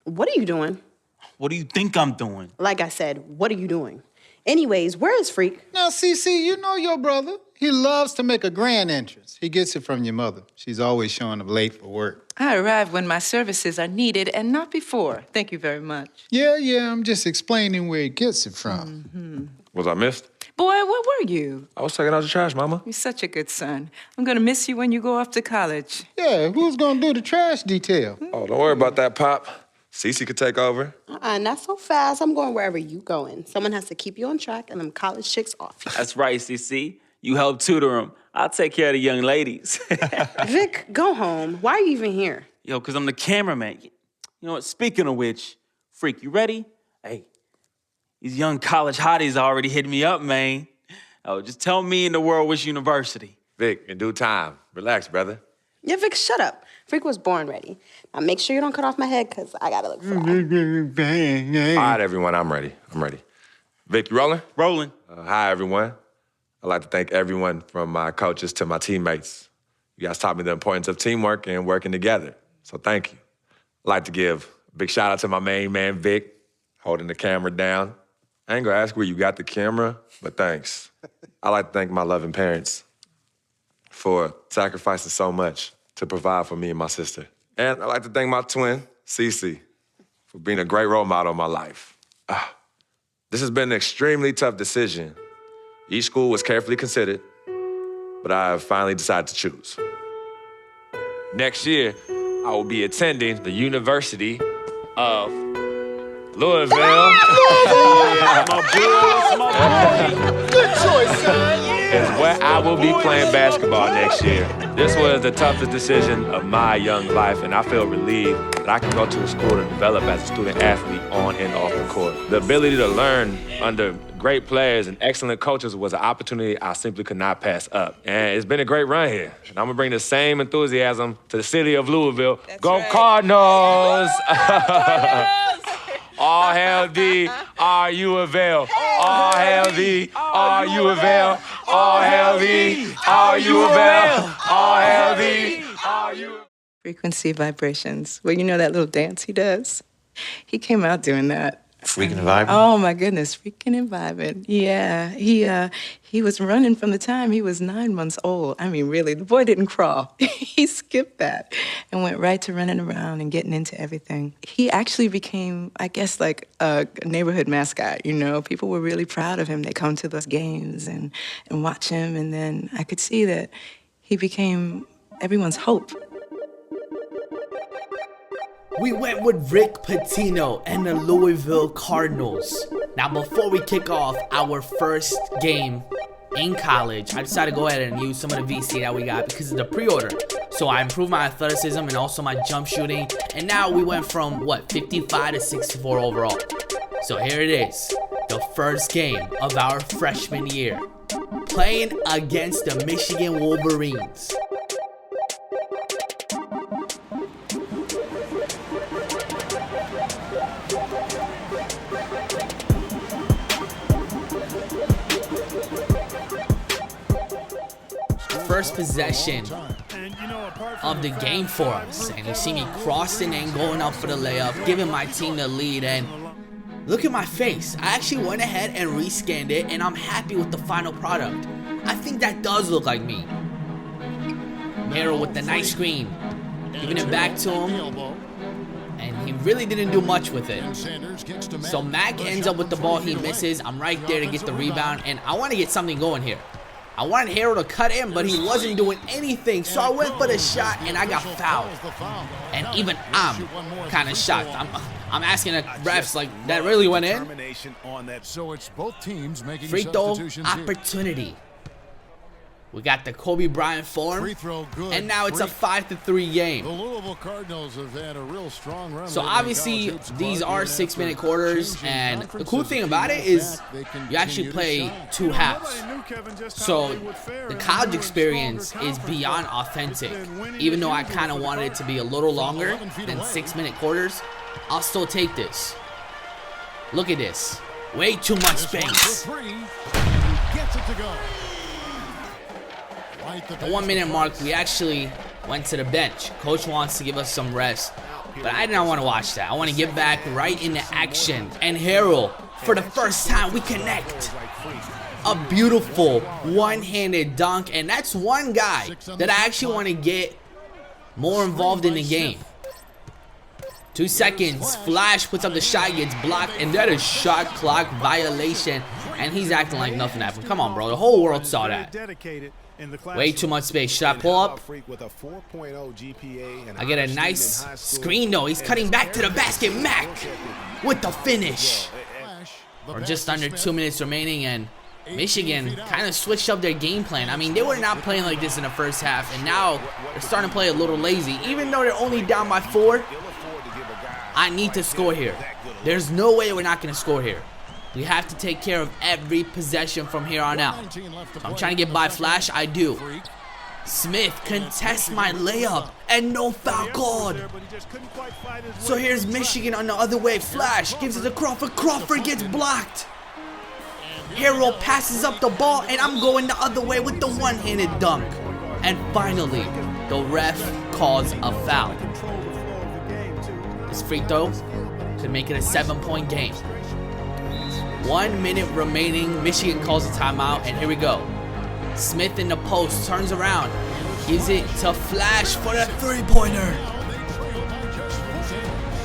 What are you doing? What do you think I'm doing? Like I said, what are you doing? Anyways, where is Freak? Now, CC, you know your brother. He loves to make a grand entrance. He gets it from your mother. She's always showing up late for work. I arrive when my services are needed and not before. Thank you very much. Yeah, I'm just explaining where he gets it from. Was I missed? Boy, where were you? I was taking out the trash, Mama. You're such a good son. I'm gonna miss you when you go off to college. Yeah, who's gonna do the trash detail? Oh, don't worry about that, Pop. Cece could take over. Not so fast. I'm going wherever you going. Someone has to keep you on track and them college chicks off you. That's right, CC. You help tutor them. I'll take care of the young ladies. Vic, go home. Why are you even here? Yo, because I'm the cameraman. You know what? Speaking of which, Freak, you ready? Hey, these young college hotties already hit me up, man. Oh, just tell me in the world which university. Vic, in due time. Relax, brother. Yeah, Vic, shut up. Freak was born ready. Now make sure you don't cut off my head, because I gotta look fly. All right, everyone, I'm ready. Vic, you rolling? Rolling. Hi, everyone. I'd like to thank everyone from my coaches to my teammates. You guys taught me the importance of teamwork and working together, so thank you. I'd like to give a big shout out to my main man, Vic, holding the camera down. I ain't gonna ask where you got the camera, but thanks. I'd like to thank my loving parents for sacrificing so much to provide for me and my sister. And I'd like to thank my twin, Cece, for being a great role model in my life. This has been an extremely tough decision. Each school was carefully considered, but I have finally decided to choose. Next year, I will be attending the University of Louisville. Yeah, my boy. Good choice, son. Is where I will be playing basketball next year. This was the toughest decision of my young life, and I feel relieved that I can go to a school to develop as a student athlete on and off the court. The ability to learn under great players and excellent coaches was an opportunity I simply could not pass up. And it's been a great run here. And I'm gonna bring the same enthusiasm to the city of Louisville. That's Go right. Cardinals! All hail thee, are you avail? All hail thee, are you avail? All hail thee, are you avail? All hail thee, are you Frequency vibrations. Well, you know that little dance he does? He came out doing that. Freaking and vibing? Oh, my goodness, freaking and vibing. Yeah, he was running from the time he was 9 months old. I mean, really, the boy didn't crawl. He skipped that and went right to running around and getting into everything. He actually became, I guess, like a neighborhood mascot, you know? People were really proud of him. They come to those games and watch him, and then I could see that he became everyone's hope. We went with Rick Pitino and the Louisville Cardinals. Now, before we kick off our first game in college, I decided to go ahead and use some of the VC that we got because of the pre-order. So I improved my athleticism and also my jump shooting. And now we went from, 55 to 64 overall. So here it is, the first game of our freshman year, playing against the Michigan Wolverines. First possession of the game for us, and you see me crossing and going up for the layup, giving my team the lead. And look at my face, I actually went ahead and rescanned it, and I'm happy with the final product. I think that does look like me. Merrill with the nice screen, giving it back to him, and he really didn't do much with it. So Mac ends up with the ball, he misses. I'm right there to get the rebound, and I want to get something going here. I wanted Harold to cut in, but he wasn't doing anything, so I went for the shot, and I got fouled. And even I'm kind of shocked. I'm asking the refs, like, that really went in? Free throw opportunity. We got the Kobe Bryant form, and now it's a 5-3 game. The Louisville Cardinals have had a real strong run. So obviously, these are 6-minute quarters, and the cool thing about it is you actually play 2 halves. So the college experience is beyond authentic. Even though I kind of wanted it to be a little longer than 6-minute quarters, I'll still take this. Look at this. Way too much space. The 1 minute mark, we actually went to the bench. Coach wants to give us some rest. But I did not want to watch that. I want to get back right into action. And Harrell, for the first time, we connect. A beautiful one-handed dunk. And that's one guy that I actually want to get more involved in the game. 2 seconds. Flash puts up the shot, gets blocked. And that is shot clock violation. And he's acting like nothing happened. Come on, bro. The whole world saw that. Way too much space. Should I pull up? I get a nice screen, though. He's cutting back to the basket. Mac with the finish. Or just under 2 minutes remaining, and Michigan kind of switched up their game plan. I mean, they were not playing like this in the first half, and now they're starting to play a little lazy. Even though they're only down by 4, I need to score here. There's no way we're not going to score here. We have to take care of every possession from here on out. So I'm trying to get by Flash. I do. Smith contests my layup and no foul called. So here's Michigan on the other way. Flash gives it to Crawford. Crawford gets blocked. Harrell passes up the ball and I'm going the other way with the one-handed dunk. And finally, the ref calls a foul. This free throw could make it a 7-point game. 1 minute remaining. Michigan calls a timeout, and here we go. Smith in the post, turns around, gives it to Flash for the three-pointer.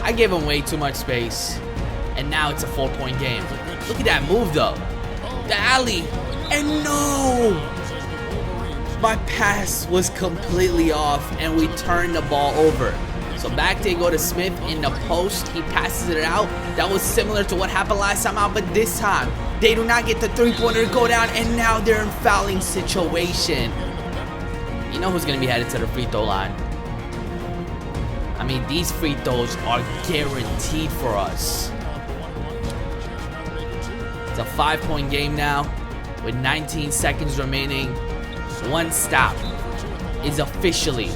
I gave him way too much space, and now it's a 4-point game. Look at that move, though. The alley, and no! My pass was completely off, and we turned the ball over. So back they go to Smith in the post. He passes it out. That was similar to what happened last time out, but this time they do not get the three-pointer to go down, and now they're in fouling situation. You know who's going to be headed to the free throw line. I mean, these free throws are guaranteed for us. It's a 5-point game now with 19 seconds remaining. One stop is officially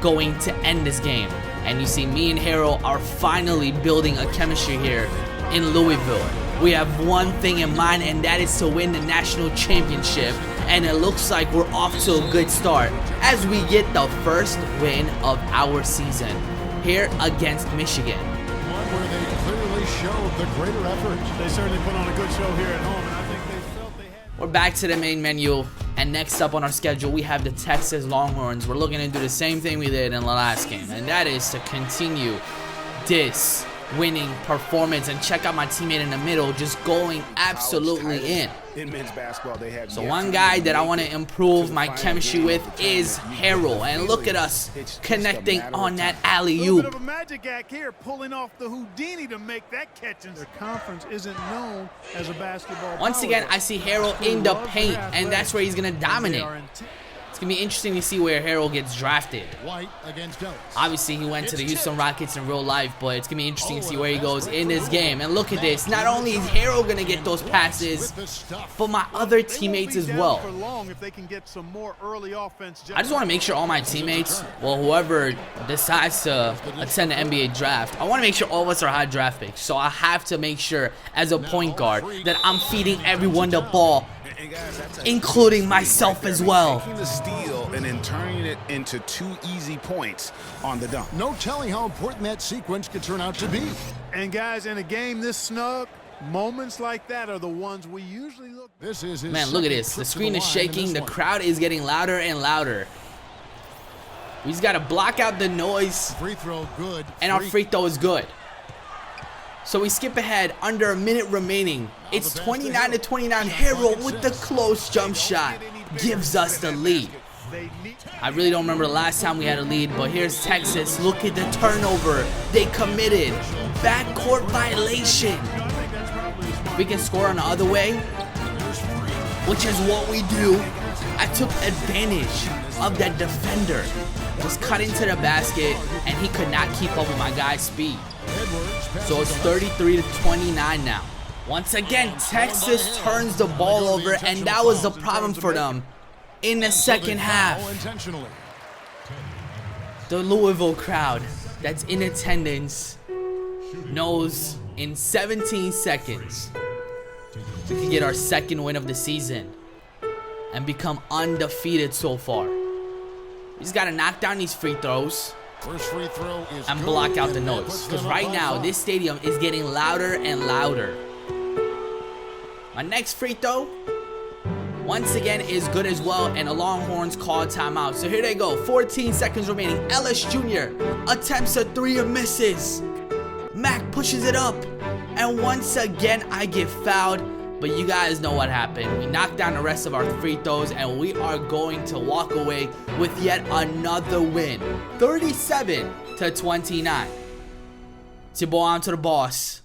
going to end this game. And you see me and Harrell are finally building a chemistry here in Louisville. We have one thing in mind, and that is to win the national championship. And it looks like we're off to a good start as we get the first win of our season here against Michigan. One where they clearly showed the greater effort. They certainly put on a good show here at home, and I think they felt they had. We're back to the main menu. And next up on our schedule, we have the Texas Longhorns. We're looking to do the same thing we did in the last game, and that is to continue this winning performance. And check out my teammate in the middle, just going absolutely in. So one guy that I want to improve my chemistry with is Harrell. And look at us connecting on that alley-oop. Bit of a magic act here, pulling off the Houdini to make that catch. Their conference isn't known as a basketball. Once again, I see Harrell in the paint, and that's where he's going to dominate. It's going to be interesting to see where Harrell gets drafted. Obviously, he went to the Houston Rockets in real life, but it's going to be interesting to see where he goes in this game. And look at this. Not only is Harrell going to get those passes, but my other teammates as well. I just want to make sure all my teammates, well, whoever decides to attend the NBA draft, I want to make sure all of us are high draft picks. So I have to make sure, as a point guard, that I'm feeding everyone the ball, including myself as well. The steal and then turning it into 2 easy points on the dunk. No telling how important that sequence could turn out to be. And guys, in a game this snug, moments like that are the ones we usually look. Man, look at this. The screen is shaking. The crowd is getting louder and louder. We just got to block out the noise. Free throw good. And our free throw is good. So we skip ahead, under a minute remaining. It's 29-29. Harrell with the close jump shot gives us the lead. I really don't remember the last time we had a lead, but here's Texas. Look at the turnover. They committed. Backcourt violation. We can score on the other way, which is what we do. I took advantage of that defender. Was cut into the basket, and he could not keep up with my guy's speed. So it's 33-29 now. Once again, Texas turns the ball over, and that was the problem for them in the second half. The Louisville crowd that's in attendance knows in 17 seconds we can get our second win of the season and become undefeated so far. We just got to knock down these free throws. First free throw is and good, block out the and that noise. puts Because them right up now, by this stadium is getting louder and louder. My next free throw, once again, is good as well, and the Longhorns call timeout. So here they go, 14 seconds remaining. Ellis Jr. attempts a three and misses. Mac pushes it up, and once again, I get fouled. But you guys know what happened. We knocked down the rest of our free throws, and we are going to walk away with yet another win. 37-29. It's your boy, AntoDaBoss.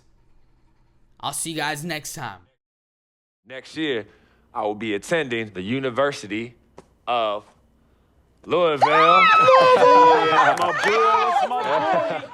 I'll see you guys next time. Next year, I will be attending the University of Louisville. Yeah, my boy, that's my boy.